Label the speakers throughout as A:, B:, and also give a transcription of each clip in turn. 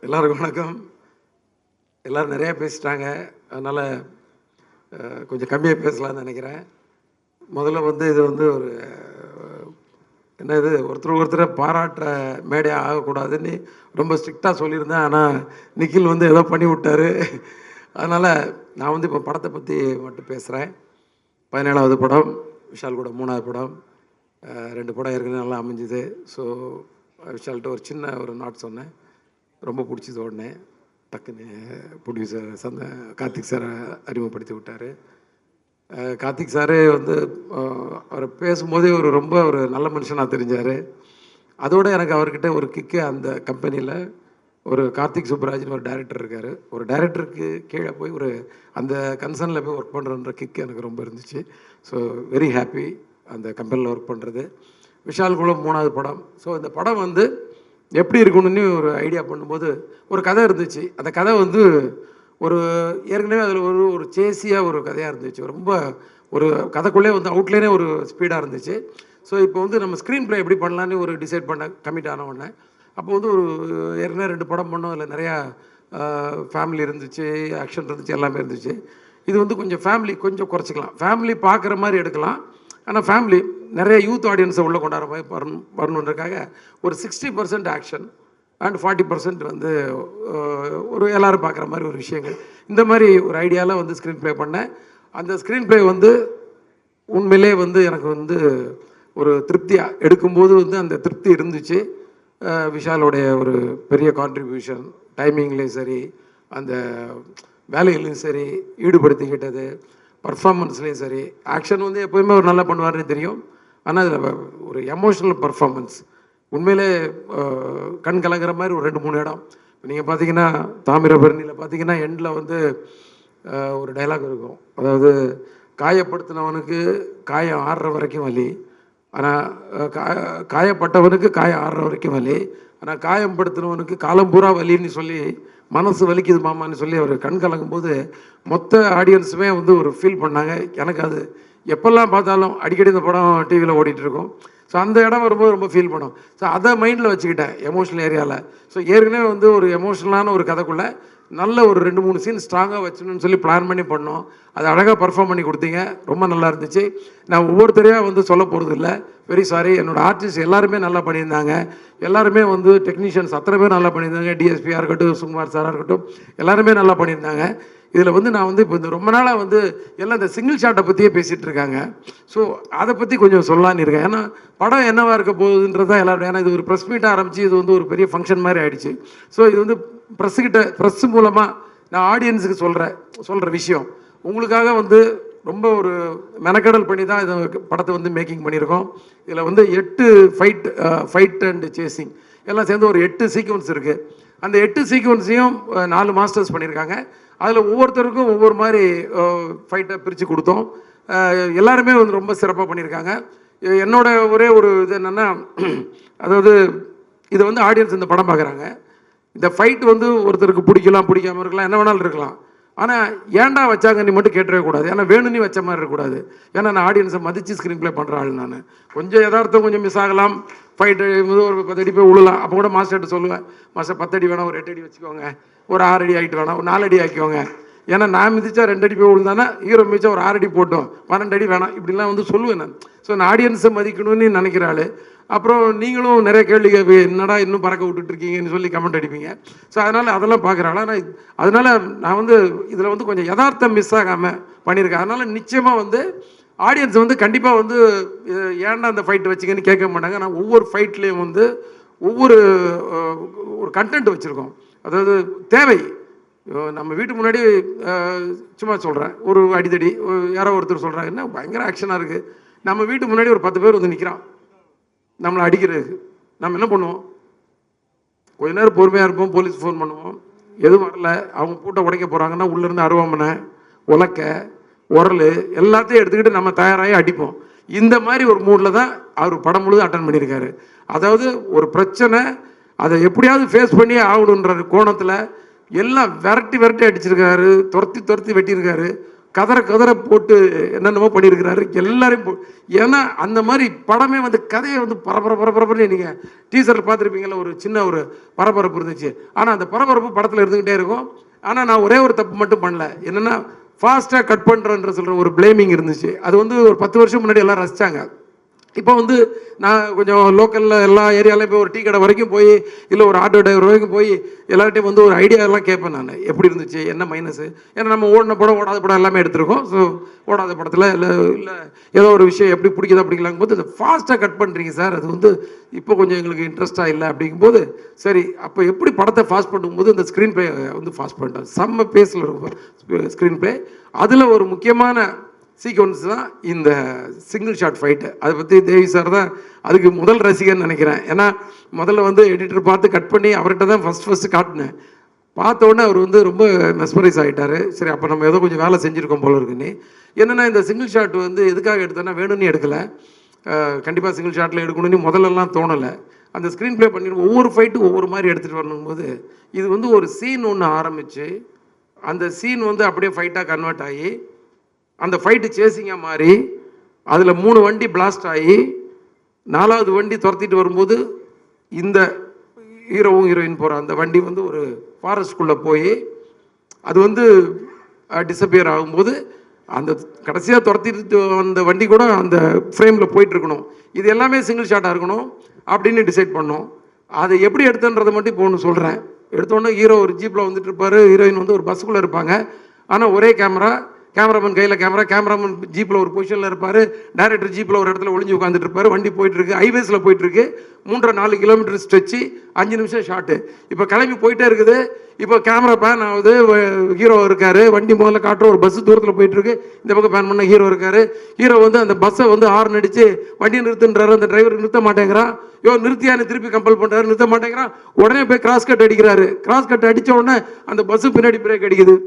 A: எல்லாருக்கும் வணக்கம். எல்லோரும் நிறையா பேசிட்டாங்க, அதனால் கொஞ்சம் கம்மியாக பேசலான்னு நினைக்கிறேன். முதல்ல இது ஒரு என்னது ஒருத்தரை பாராட்டுற மேடையாக ஆகக்கூடாதுன்னு ரொம்ப ஸ்ட்ரிக்டாக சொல்லியிருந்தேன். ஆனால் நிக்கில் ஏதோ பண்ணி விட்டார். அதனால் நான் இப்போ படத்தை பற்றி மட்டும் பேசுகிறேன். 17வது படம், விஷால் கூட 3வது படம். 2 படம் ஏற்கனவே நல்லா அமைஞ்சுது. ஸோ விஷால்கிட்ட ஒரு சின்ன நாட் சொன்னேன், ரொம்ப பிடிச்சது. உடனே டக்குன்னு ப்ரொடியூசர் கார்த்திக் சாரை அறிமுகப்படுத்தி விட்டார். கார்த்திக் சாரே அவர் பேசும்போதே ரொம்ப நல்ல மனுஷனாக தெரிஞ்சார். அதோடு எனக்கு அவர்கிட்ட ஒரு கிக்கு, அந்த கம்பெனியில் ஒரு கார்த்திக் சுப்ராஜ்னு ஒரு டைரக்டர் இருக்கார். ஒரு டைரக்டருக்கு கீழே போய் அந்த கன்சர்னில் போய் ஒர்க் பண்ணுறன்ற கிக்கு எனக்கு ரொம்ப இருந்துச்சு. ஸோ வெரி ஹாப்பி அந்த கம்பெனியில் ஒர்க் பண்ணுறது. விஷால் கூட 3வது படம். ஸோ இந்த படம் எப்படி இருக்கணும்னு ஒரு ஐடியா பண்ணும்போது ஒரு கதை இருந்துச்சு. அந்த கதை ஒரு ஏற்கனவே அதில் ஒரு சேசியாக ஒரு கதையாக இருந்துச்சு. ரொம்ப ஒரு கதைக்குள்ளே அவுட்லைனே ஒரு ஸ்பீடாக இருந்துச்சு. ஸோ இப்போ நம்ம ஸ்க்ரீன் ப்ளே எப்படி பண்ணலான்னு ஒரு டிசைட் பண்ண கமிட் ஆன உடனே அப்போ ஒரு ஏற்கனவே 2 படம் பண்ணோம். அதில் நிறையா ஃபேமிலி இருந்துச்சு, ஆக்ஷன் இருந்துச்சு, எல்லாமே இருந்துச்சு. இது கொஞ்சம் ஃபேமிலி கொஞ்சம் குறைச்சிக்கலாம், ஃபேமிலி பார்க்குற மாதிரி எடுக்கலாம். ஆனால் ஃபேமிலி நிறைய யூத் ஆடியன்ஸை உள்ளே கொண்டாட மாதிரி வரணுன்றதுக்காக ஒரு 60% ஆக்ஷன் அண்ட் 40% ஒரு எல்லோரும் பார்க்குற மாதிரி ஒரு விஷயங்கள், இந்த மாதிரி ஒரு ஐடியாவில் ஸ்க்ரீன் ப்ளே பண்ணேன். அந்த ஸ்க்ரீன் ப்ளே உண்மையிலே எனக்கு ஒரு திருப்தியாக எடுக்கும்போது அந்த திருப்தி இருந்துச்சு. விஷாலோடைய ஒரு பெரிய கான்ட்ரிபியூஷன், டைமிங்லேயும் சரி, அந்த வேலையிலையும் சரி, ஈடுபடுத்திக்கிட்டது, பர்ஃபார்மன்ஸ்லேயும் சரி. ஆக்ஷன் எப்போயுமே ஒரு நல்லா பண்ணுவார்னு தெரியும். ஆனால் அதில் ஒரு எமோஷ்னல் பர்ஃபார்மன்ஸ் உண்மையிலே கண் கலங்கிற மாதிரி ஒரு 2-3 இடம். இப்போ நீங்கள் பார்த்தீங்கன்னா தாமிரபரணியில் பார்த்தீங்கன்னா எண்டில் ஒரு டைலாக் இருக்கும். அதாவது காயப்படுத்தினவனுக்கு காயம் ஆறுற வரைக்கும் வலி, ஆனால் காயப்பட்டவனுக்கு காயம் ஆறுற வரைக்கும் வலி, ஆனால் காயப்படுத்தினவனுக்கு காலம் பூரா வலின்னு சொல்லி மனசு வலிக்குது மாமான்னு சொல்லி அவர் கண் கலங்கும்போது மொத்த ஆடியன்ஸுமே ஒரு ஃபீல் பண்ணாங்க. எனக்கு அது எப்பெல்லாம் பார்த்தாலும் அடிக்கடி இந்த படம் டிவியில் ஓடிட்டுருக்கோம். ஸோ அந்த இடம் வரும்போது ரொம்ப ஃபீல் பண்ணும். ஸோ அதை மைண்டில் வச்சுக்கிட்டேன் எமோஷ்னல் ஏரியாவில். ஸோ ஏற்கனவே ஒரு எமோஷ்னலான ஒரு கதைக்குள்ளே நல்ல ஒரு 2-3 சீன் ஸ்ட்ராங்காக வச்சுன்னு சொல்லி பிளான் பண்ணி பண்ணோம். அதை அழகாக பர்ஃபார்ம் பண்ணி கொடுத்தீங்க, ரொம்ப நல்லா இருந்துச்சு. நான் ஒவ்வொருத்தரையாக சொல்ல போகிறது இல்லை, வெரி சாரி. என்னோடய ஆர்டிஸ்ட் எல்லாருமே நல்லா பண்ணியிருந்தாங்க. எல்லாருமே டெக்னீஷியன்ஸ் அத்தனை பேர் நல்லா பண்ணியிருந்தாங்க. டிஎஸ்பியாக இருக்கட்டும், சுகுமார் சாராக இருக்கட்டும், எல்லாருமே நல்லா பண்ணியிருந்தாங்க. இதில் நான் இப்போ இந்த ரொம்ப நாளாக எல்லாம் இந்த சிங்கிள் ஷாட்டை பற்றியே பேசிகிட்டு இருக்காங்க. ஸோ அதை பற்றி கொஞ்சம் சொல்லலான்னு இருக்கேன். ஏன்னா படம் என்னவாக இருக்க போகுதுன்றது தான் எல்லோரும். ஏன்னா இது ஒரு ப்ரெஸ் மீட்டாக ஆரம்பித்து இது ஒரு பெரிய ஃபங்க்ஷன் மாதிரி ஆகிடுச்சு. ஸோ இது ப்ரெஸ் மூலமாக நான் ஆடியன்ஸுக்கு சொல்கிற விஷயம் உங்களுக்காக ரொம்ப ஒரு மெனக்கடல் பண்ணி தான் இதை படத்தை மேக்கிங் பண்ணியிருக்கோம். இதில் 8 ஃபைட் அண்ட் சேசிங் எல்லாம் சேர்ந்து ஒரு 8 சீக்வன்ஸ் இருக்குது. அந்த 8 சீக்வன்ஸையும் 4 மாஸ்டர்ஸ் பண்ணியிருக்காங்க. அதில் ஒவ்வொருத்தருக்கும் ஒவ்வொரு மாதிரி ஃபைட்டை பிரித்து கொடுத்தோம். எல்லாருமே ரொம்ப சிறப்பாக பண்ணியிருக்காங்க. என்னோட ஒரே ஒரு இது என்னென்னா, அதாவது இதை ஆடியன்ஸ் இந்த படம் பார்க்குறாங்க. இந்த ஃபைட் ஒருத்தருக்கு பிடிக்கலாம், பிடிக்காமல் இருக்கலாம், என்ன வேணாலும் இருக்கலாம். ஆனால் ஏன்டா வச்சாங்க நீ மட்டும் கேட்டவே கூடாது. ஏன்னா வேணும்னு வச்ச மாதிரி இருக்கக்கூடாது. ஏன்னா நான் ஆடியன்ஸை மதித்து ஸ்க்ரீன் ப்ளே பண்ணுற ஆள். நான் கொஞ்சம் யதார்த்தம் கொஞ்சம் மிஸ் ஆகலாம். ஃபைட்டு ஒரு 10 அடி போய் விழலாம். அப்போ கூட மாஸ்டர்கிட்ட சொல்லுவேன், மாஸ்டர் 10 அடி வேணாம், ஒரு 8 அடி வச்சுக்கோங்க, ஒரு 6 அடி ஆகிட்டு வேணாம், ஒரு 4 அடி ஆக்கிக்கோங்க. ஏன்னா நான் மிதிச்சா 2 அடி போய் விழுந்தானா, ஹீரோ மிதிச்சா ஒரு 6 அடி போட்டோம், 12 அடி வேணாம், இப்படிலாம் சொல்லுவேன் நான். ஸோ நான் ஆடியன்ஸை மதிக்கணும்னு நினைக்கிறாள். அப்புறம் நீங்களும் நிறைய கேள்வி என்னடா இன்னும் பறக்க விட்டுட்ருக்கீங்கன்னு சொல்லி கமெண்ட் அடிப்பீங்க. ஸோ அதெல்லாம் பார்க்குறாள். ஆனால் அதனால் நான் இதில் கொஞ்சம் யதார்த்தம் மிஸ் ஆகாமல் பண்ணியிருக்கேன். அதனால் நிச்சயமாக ஆடியன்ஸ் கண்டிப்பாக ஏன்டா அந்த ஃபைட் வச்சிங்கன்னு கேட்க மாட்டாங்க. நான் ஒவ்வொரு ஃபைட்லேயும் ஒவ்வொரு ஒரு கண்டென்ட் வச்சுருக்கோம். அதாவது தேவை. நம்ம வீட்டு முன்னாடி சும்மா சொல்கிறேன், ஒரு அடித்தடி யாரோ ஒருத்தர் சொல்கிறாங்க, என்ன பயங்கர ஆக்ஷனாக இருக்குது. நம்ம வீட்டு முன்னாடி ஒரு 10 பேர் நிற்கிறான் நம்மளை அடிக்கிறதுக்கு. நம்ம என்ன பண்ணுவோம்? கொஞ்ச நேரம் பொறுமையாக இருப்போம், போலீஸ் ஃபோன் பண்ணுவோம். எதுவும் வரல, அவங்க பூட்டை உடைக்க போகிறாங்கன்னா உள்ளேருந்து அருவாமனை, உலக்க, உரல் எல்லாத்தையும் எடுத்துக்கிட்டு நம்ம தயாராகி அடிப்போம். இந்த மாதிரி ஒரு மூடில் தான் அவர் படம் முழுதும் அட்டன் பண்ணியிருக்காரு. அதாவது ஒரு பிரச்சனை, அதை எப்படியாவது ஃபேஸ் பண்ணி ஆகணுன்ற கோணத்தில் எல்லாம் விரட்டி அடிச்சிருக்காரு, துரத்தி வெட்டியிருக்காரு. கதற கதற போட்டு என்னென்னமோ பண்ணியிருக்கிறாரு எல்லாரையும் ஏன்னா அந்த மாதிரி படமே வந்து கதையை வந்து பரபரப்புன்னு நீங்கள் டீசரில் பார்த்துருப்பீங்களா, ஒரு சின்ன ஒரு பரபரப்பு இருந்துச்சு. ஆனால் அந்த பரபரப்பு படத்தில் இருந்துக்கிட்டே இருக்கும். ஆனால் நான் ஒரே ஒரு தப்பு மட்டும் பண்ணல, என்னென்னா ஃபாஸ்ட்டாக கட் பண்ணுறன்ற சொல்கிற ஒரு பிளேமிங் இருந்துச்சு. அது வந்து ஒரு 10 வருஷம் முன்னாடி எல்லாம் ரசித்தாங்க. இப்போ வந்து நான் கொஞ்சம் லோக்கலில் எல்லா ஏரியாலையும் போய் ஒரு டீ கடை வரைக்கும் போய், இல்லை ஒரு ஆட்டோ டிரைவர் வரைக்கும் போய் எல்லார்ட்டையும் வந்து ஒரு ஐடியாலாம் கேட்பேன் நான், எப்படி இருந்துச்சு, என்ன மைனஸு. ஏன்னா நம்ம ஓடின படம் ஓடாத படம் எல்லாமே எடுத்திருக்கோம். ஸோ ஓடாத படத்தில் இல்லை ஏதோ ஒரு விஷயம் எப்படி பிடிக்குதா பிடிக்கலாங்கும் போது, இந்த ஃபாஸ்ட்டாக கட் பண்ணுறீங்க சார், அது வந்து இப்போ கொஞ்சம் எங்களுக்கு இன்ட்ரெஸ்ட்டாக இல்லை அப்படிங்கும்போது, சரி அப்போ எப்படி படத்தை ஃபாஸ்ட் பண்ணும்போது இந்த ஸ்க்ரீன் ப்ளே வந்து ஃபாஸ்ட் பண்ணிட்டேன். செம்ம பேஸில் இருக்கும் ஸ்க்ரீன் ப்ளே. அதில் ஒரு முக்கியமான சீக்வன்ஸ் தான் இந்த சிங்கிள் ஷாட் ஃபைட்டு. அதை பற்றி தேவி சார் தான் அதுக்கு முதல் ரசிகர்னு நினைக்கிறேன். ஏன்னா முதல்ல வந்து எடிட்டர் பார்த்து கட் பண்ணி அவர்கிட்ட தான் ஃபஸ்ட்டு காட்டினேன். பார்த்த உடனே அவர் வந்து ரொம்ப மெஸ்மரைஸ் ஆகிட்டார். சரி அப்போ நம்ம ஏதோ கொஞ்சம் வேலை செஞ்சுருக்கோம் போல இருக்குன்னு. என்னென்னா இந்த சிங்கிள் ஷாட் வந்து எதுக்காக எடுத்தேன்னா வேணும்னு எடுக்கலை, கண்டிப்பாக சிங்கிள் ஷாட்டில் எடுக்கணும்னு முதல்லலாம் தோணலை. அந்த ஸ்க்ரீன் ப்ளே பண்ணி ஒவ்வொரு ஃபைட்டும் ஒவ்வொரு மாதிரி எடுத்துகிட்டு வரணும்போது, இது வந்து ஒரு சீன் ஒன்று ஆரம்பித்து அந்த சீன் வந்து அப்படியே ஃபைட்டாக கன்வெர்ட் ஆகி அந்த ஃபைட்டு சேசிங்காக மாறி அதில் 3 வண்டி பிளாஸ்ட் ஆகி 4வது வண்டி துரத்திட்டு வரும்போது இந்த ஹீரோவும் ஹீரோயின் போகிற அந்த வண்டி வந்து ஒரு ஃபாரஸ்ட்குள்ளே போய் அது வந்து டிஸப்பியர் ஆகும்போது அந்த கடைசியாக துரத்திட்டு வந்த வண்டி கூட அந்த ஃப்ரேமில் போயிட்டுருக்கணும். இது எல்லாமே சிங்கிள் ஷாட்டாக இருக்கணும் அப்படின்னு டிசைட் பண்ணோம். அதை எப்படி எடுத்துன்றதை மட்டும் இப்போ ஒன்று சொல்கிறேன். எடுத்தோன்னே ஹீரோ ஒரு ஜீப்பில் வந்துட்டு இருப்பார், ஹீரோயின் வந்து ஒரு பஸ்ஸுக்குள்ளே இருப்பாங்க. ஆனால் ஒரே கேமராமேன் கையில் கேமராமேன் ஜீப்பில் ஒரு பொசிஷனில் இருப்பார், டைரக்டர் ஜீப்பில் ஒரு இடத்துல ஒளிஞ்சு உட்காந்துட்டு இருப்பார். வண்டி போயிட்டுருக்கு, ஹைவேஸில் போயிட்டுருக்கு, 3.5 கிலோமீட்டர் ஸ்ட்ரெச்சு, 5 நிமிஷம் ஷாட்டு. இப்போ கிளம்பி போயிட்டே இருக்குது. இப்போ கேமரா பேன் ஆகுது, ஹீரோ இருக்கார், வண்டி முதல்ல காட்டுற ஒரு பஸ்ஸு தூரத்தில் போயிட்டுருக்கு, இந்த பக்கம் பேன் பண்ண ஹீரோ இருக்கார். ஹீரோ வந்து அந்த பஸ்ஸை வந்து ஹார்ன் அடித்து வண்டியை நிறுத்துன்றாரு, அந்த டிரைவர் நிறுத்த மாட்டேங்கிறான். நிறுத்தியான்னு திருப்பி கம்பல் பண்ணுறாரு, நிறுத்த மாட்டேங்கிறான். உடனே போய் கிராஸ் கட் அடிக்கிறாரு. கிராஸ் கட் அடித்த உடனே அந்த பஸ்ஸு பின்னாடி பிரேக் அடிக்குது.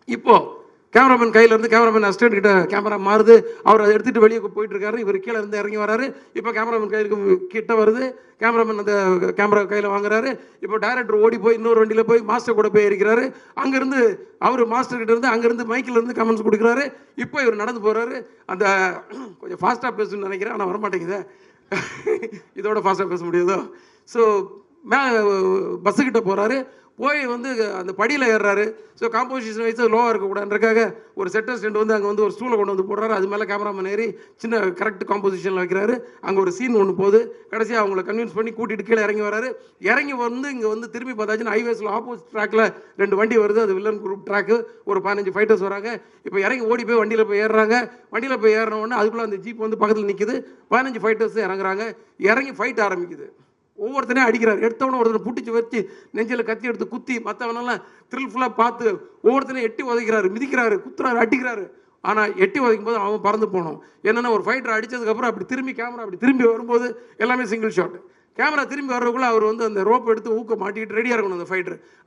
A: இப்போது கேமராமேன் கையிலேருந்து கேமராமேன் அசிஸ்டன்ட் கிட்ட கேமரா மாறுது, அவர் அதை எடுத்துகிட்டு வெளியே போயிட்டு இருக்காரு. இவர் கீழே இருந்து இறங்கி வராரு. இப்போ கேமராமேன் கையிலுக்கு கிட்ட வருது, கேமராமேன் அந்த கேமரா கையில் வாங்குறாரு. இப்போ டைரக்டர் ஓடி போய் இன்னொரு வண்டியில் போய் மாஸ்டர் கூட போய் இருக்கிறாரு. அங்கேருந்து அவர் மாஸ்டர் கிட்ட இருந்து அங்கேருந்து மைக்கில் இருந்து கமெண்ட்ஸ் கொடுக்குறாரு. இப்போ இவர் நடந்து போகிறாரு. அந்த கொஞ்சம் ஃபாஸ்ட்டாக பேசணும்னு நினைக்கிறேன், ஆனால் வரமாட்டேங்குது. இதோட ஃபாஸ்ட்டாக பேச முடியாதோ. ஸோ பஸ்ஸுக்கிட்ட போகிறாரு, போய் வந்து அந்த படியில் ஏறுறாரு. ஸோ காம்போசிஷன் வைஸ் லோவாக இருக்கக்கூடாதுன்றக்காக ஒரு செட்டர் ஸ்டெண்ட் வந்து அங்கே வந்து ஒரு ஸ்டூலை கொண்டு வந்து போடுறாரு. அது மேலே கேமராமேன் ஏறி சின்ன கரெக்ட் காம்போசிஷனில் வைக்கிறாரு. அங்கே ஒரு சீன் ஒன்று போகுது. கடைசியாக அவங்கள கன்வின்ஸ் பண்ணி கூட்டிகிட்டு கீழே இறங்கி வராரு. இறங்கி வந்து இங்கே வந்து திரும்பி பார்த்தாச்சுன்னா ஹைவேஸில் ஆப்போசிட் ட்ராக்கில் 2 வண்டி வருது. அது வில்லன் குரூப் ட்ராக்கு. ஒரு 15 ஃபைட்டர்ஸ் வராங்க. இப்போ இறங்கி ஓடி போய் வண்டியில் போய் ஏறுறாங்க. வண்டியில் போய் ஏறின உடனே அதுக்குள்ளே அந்த ஜீப் வந்து பக்கத்தில் நிற்குது. 15 ஃபைட்டர்ஸ் இறங்குறாங்க. இறங்கி ஃபைட் ஆரம்பிக்குது. ஒவ்வொருத்தனையும் அடிக்கிறார். எடுத்தவனும் ஒருத்தனை பிடிச்சி வச்சு நெஞ்சில் கத்தி எடுத்து குத்தி மற்றவனெல்லாம் த்ரில்ஃபுல்லாக பார்த்து ஒவ்வொருத்தனையும் எட்டி உதைக்கிறாரு, மிதிக்கிறாரு, குத்துறாரு, அடிக்கிறாரு. ஆனால் எட்டி உதைக்கும் போது அவன் பறந்து போனோம். என்னென்னா ஒரு ஃபைட்டர் அடித்ததுக்கப்புறம் அப்படி திரும்பி கேமரா அப்படி திரும்பி வரும்போது எல்லாமே சிங்கிள் ஷாட். கேமரா திரும்பி வர்றதுக்குள்ளே அவர் வந்து அந்த ரோப் எடுத்து ஊக்க மாட்டிக்கிட்டு ரெடியாக இருக்கணும்.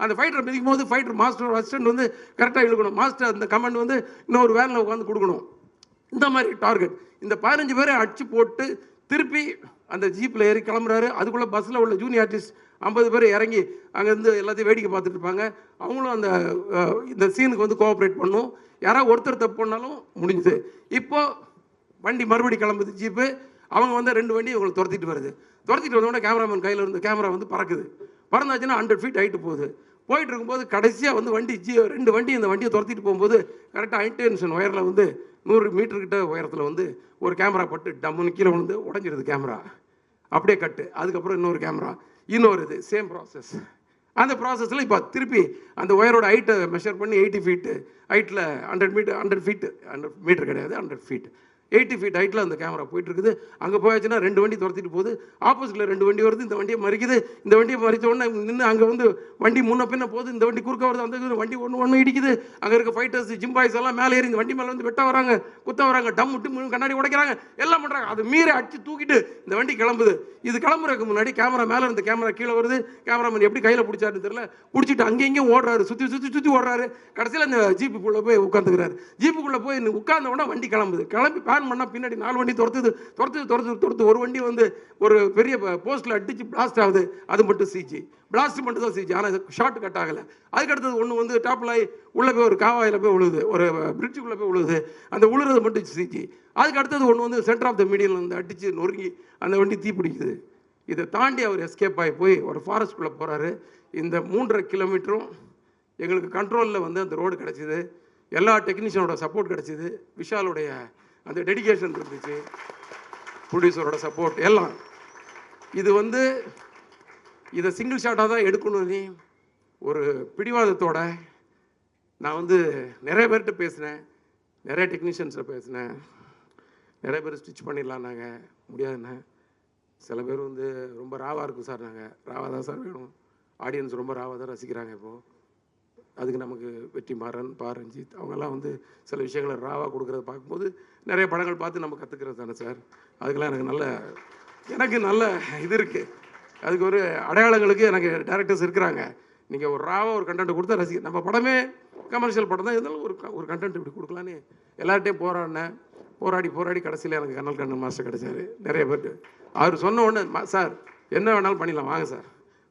A: அந்த ஃபைட்டரை மிதிக்கும் போது ஃபைட்டர் மாஸ்டர் அசிஸ்டன்ட் வந்து கரெக்டாக இழுக்கணும். மாஸ்டர் அந்த கமெண்ட் வந்து இன்னொரு வேனில் உட்காந்து கொடுக்கணும். இந்த மாதிரி டார்கெட். இந்த 15 பேரை அடிச்சு போட்டு திருப்பி அந்த ஜீப்பில் ஏறி கிளம்புறாரு. அதுக்குள்ளே பஸ்ஸில் உள்ள ஜூனியர் ஆர்டிஸ்ட் 50 பேர் இறங்கி அங்கேருந்து எல்லாத்தையும் வேடிக்கை பார்த்துட்டு இருப்பாங்க. அவங்களும் அந்த இந்த சீனுக்கு வந்து கோஆப்ரேட் பண்ணும். யாராவது ஒருத்தர் தப்பு பண்ணாலும் முடிஞ்சுது. இப்போது வண்டி மறுபடி கிளம்புது ஜீப்பு. அவங்க வந்து 2 வண்டி இவங்களை துரத்திட்டு வருது. துரத்திட்டு வந்தோடனே கேமராமேன் கையில் இருந்து கேமரா வந்து பறக்குது. பறந்தாச்சுன்னா 100 ஃபீட் ஹைட்டு போயிட்டு இருக்கும்போது கடைசியாக வந்து வண்டி 2 வண்டி இந்த வண்டியை துரத்திட்டு போகும்போது கரெக்டாக ஹைடென்ஷன் ஒயரில் வந்து 100 மீட்டர்கிட்ட உயரத்தில் வந்து ஒரு கேமரா பட்டு டம்முன்னு கீழே வந்து உடஞ்சிருது கேமரா. அப்படியே கட்டு. அதுக்கப்புறம் இன்னொரு கேமரா, இன்னொரு இது சேம் ப்ராசஸ். அந்த ப்ராசஸில் இப்போ திருப்பி அந்த ஒயரோட ஹைட்டை மெஷர் பண்ணி 80 ஃபீட்டு ஹைட்டில் 100 மீட்டர் கிடையாது 100 ஃபீட் 80 ஃபீட் ஹைட்டில் அந்த கேமரா போயிட்டு இருக்குது. அங்கே போயாச்சுன்னா 2 வண்டி துரத்திட்டு போகுது. ஆப்போசிட்டில் 2 வண்டி வருது. இந்த வண்டியை மறிக்குது. இந்த வண்டியை மறித்த உடனே நின்று அங்கே வந்து வண்டி முன்ன பின்ன போகுது. இந்த வண்டி குறுக்க வருது. அந்த வண்டி ஒன்று இடிக்குது. அங்கே இருக்க ஃபைட்டர்ஸ் ஜிம்பாய்ஸ் எல்லாம் மேலே ஏறி இந்த வண்டி மேலே வந்து வெட்ட வராங்க, குத்த வராங்க, டம் விட்டு கண்ணாடி உடைக்கிறாங்க, எல்லாம் பண்ணுறாங்க. அது மீறி அடிச்சு தூக்கிட்டு இந்த வண்டி கிளம்புது. இது கிளம்புறதுக்கு முன்னாடி கேமரா மேலே இருந்து கேமரா கீழே வருது. கேமராமேன் எப்படி கையில் பிடிச்சாருன்னு தெரியல, பிடிச்சிட்டு அங்கேயும் ஓடுறாரு, சுற்றி ஓடுறாரு. கடைசியில் அந்த ஜீப்புக்குள்ளே போய் உட்காந்துக்கிறாரு. ஜீப்புக்குள்ளே போய் உட்கார்ந்த உடனே வண்டி கிளம்புது. கிளம்பி பிளான் பண்ணால் பின்னாடி 4 வண்டி துரத்துது ஒரு வண்டி வந்து ஒரு பெரிய போஸ்ட்டில் அடித்து பிளாஸ்ட் ஆகுது, அது மட்டும் சிஜி. பிளாஸ்ட் மட்டும் தான் சிஜி, ஆனால் ஷார்ட் கட் ஆகலை. அதுக்கடுத்தது ஒன்று வந்து டாப்பில் உள்ளே போய் ஒரு காவாயில் போய் விழுது, ஒரு பிரிட்ஜுக்குள்ளே போய் விழுது, அந்த விழுறது மட்டும் சிஜி. அதுக்கு அடுத்தது ஒன்று வந்து சென்டர் ஆஃப் த மீடியனில் வந்து அடித்து நொறுங்கி அந்த வண்டி தீ பிடிக்குது. இதை தாண்டி அவர் எஸ்கேப் ஆகி போய் ஒரு ஃபாரஸ்ட்குள்ளே போகிறாரு. இந்த 3.5 கிலோமீட்டரும் எங்களுக்கு கண்ட்ரோலில் வந்து அந்த ரோடு கிடச்சிது. எல்லா டெக்னீஷியனோட சப்போர்ட் கிடச்சிது, விஷாலுடைய அந்த டெடிகேஷன் இருந்துச்சு, ப்ரொடியூசரோட சப்போர்ட் எல்லாம். இது வந்து இதை சிங்கிள் ஷாட்டாக தான் எடுக்கணும்னு ஒரு பிடிவாதத்தோட நான் வந்து நிறைய பேர்கிட்ட பேசினேன், நிறைய டெக்னீஷியன்ஸில் பேசினேன். நிறைய பேர் ஸ்டிச் பண்ணிடலான்னாங்க, முடியாதுண்ணே. சில பேர் வந்து ரொம்ப ராவாக இருக்கும் சார், நாங்கள் ராவாக தான் சார் வேணும், ஆடியன்ஸ் ரொம்ப ராவாக தான் ரசிக்கிறாங்க இப்போது. அதுக்கு நமக்கு வெற்றிமாறன், ரஞ்சித் அவங்கெல்லாம் வந்து சில விஷயங்களை ராவாக கொடுக்குறத பார்க்கும்போது நிறைய படங்கள் பார்த்து நம்ம கற்றுக்கிறது தானே சார். அதுக்கெல்லாம் எனக்கு நல்ல இது இருக்குது. அதுக்கு ஒரு அடையாளங்களுக்கு எனக்கு டேரக்டர்ஸ் இருக்கிறாங்க. நீங்கள் ஒரு ராவாக ஒரு கண்டென்ட் கொடுத்தா ரசிக்க, நம்ம படமே கமர்ஷியல் படம் தான் இருந்தாலும் ஒரு கண்டென்ட் இப்படி கொடுக்கலான்னு எல்லார்ட்டையும் போராடி கடைசியில் எனக்கு கண்ணன் மாஸ்டர் கிடைச்சாரு. நிறைய பேர் அவர் சொன்ன உடனே சார் என்ன வேணாலும் பண்ணிடலாம் வாங்க சார்,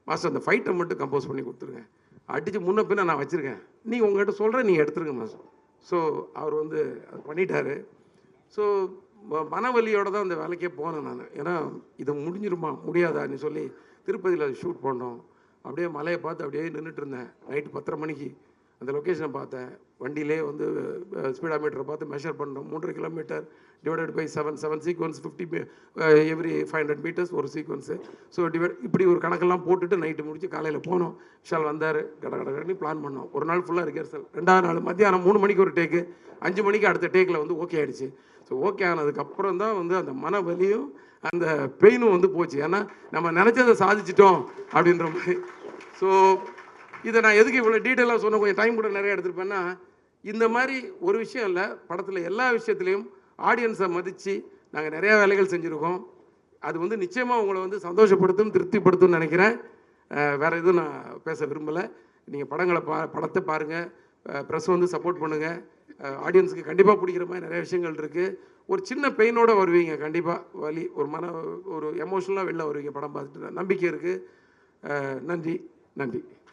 A: மாஸ்டர் அந்த ஃபைட்டை மட்டும் கம்போஸ் பண்ணி கொடுத்துருங்க, அடித்து முன்ன பின்ன நான் வச்சுருக்கேன், நீங்கள் உங்கள்கிட்ட சொல்கிறேன், நீங்கள் எடுத்துருங்க மாஸ்டர். ஸோ அவர் வந்து அது பண்ணிட்டார். ஸோ மனவலியோடு தான் அந்த வேலைக்கே போனேன் நான். ஏன்னா இது முடிஞ்சிருமா முடியாதான்னு சொல்லி திருப்பதியில் அது ஷூட் பண்ணோம். அப்படியே மலையை பார்த்து அப்படியே நின்றுட்டு இருந்தேன். நைட்டு 10:30 மணிக்கு அந்த லொக்கேஷனை பார்த்தேன். வண்டியிலே வந்து ஸ்பீடாமீட்டரை பார்த்து மெஷர் பண்ணோம். 3.5 kilometre divided by 7 sequence 50 every 500 metres ஒரு சீக்வன்ஸு. ஸோ இப்படி ஒரு கணக்கெல்லாம் போட்டுட்டு நைட்டு முடிச்சு காலையில் போனோம். விஷால் வந்தார், கடகடன்னு பிளான் பண்ணோம். ஒரு நாள் ஃபுல்லாக ரிஹர்சல். 2வது நாள் மத்தியானம் 3 மணிக்கு ஒரு டேக்கு, 5 மணிக்கு அடுத்த டேக்கில் வந்து ஓகே ஆகிடுச்சு. ஸோ ஓகே ஆனதுக்கப்புறம் தான் வந்து அந்த மன வலியும் அந்த பெயினும் வந்து போச்சு. ஏன்னா நம்ம நினச்சதை சாதிச்சிட்டோம் அப்படின்ற மாதிரி. ஸோ இதை நான் எதுக்கு இவ்வளோ டீட்டெயிலாக சொன்ன, கொஞ்சம் டைம் கூட நிறைய எடுத்துருப்பேன்னா, இந்த மாதிரி ஒரு விஷயம் இல்லை, படத்தில் எல்லா விஷயத்துலையும் ஆடியன்ஸை மதித்து நாங்கள் நிறையா வேலைகள் செஞ்சுருக்கோம். அது வந்து நிச்சயமாக உங்களை வந்து சந்தோஷப்படுத்தும், திருப்திப்படுத்தும்னு நினைக்கிறேன். வேறு எதுவும் நான் பேச விரும்பலை. நீங்கள் படத்தை பாருங்கள், ப்ரெஸ் வந்து சப்போர்ட் பண்ணுங்கள். ஆடியன்ஸுக்கு கண்டிப்பாக பிடிக்கிற மாதிரி நிறைய விஷயங்கள் இருக்குது. ஒரு சின்ன பெயினோடு வருவீங்க, கண்டிப்பாக வலி, ஒரு எமோஷனலாக வெளில வருவீங்க படம் பார்த்துட்டு. நம்பிக்கை இருக்குது. நன்றி.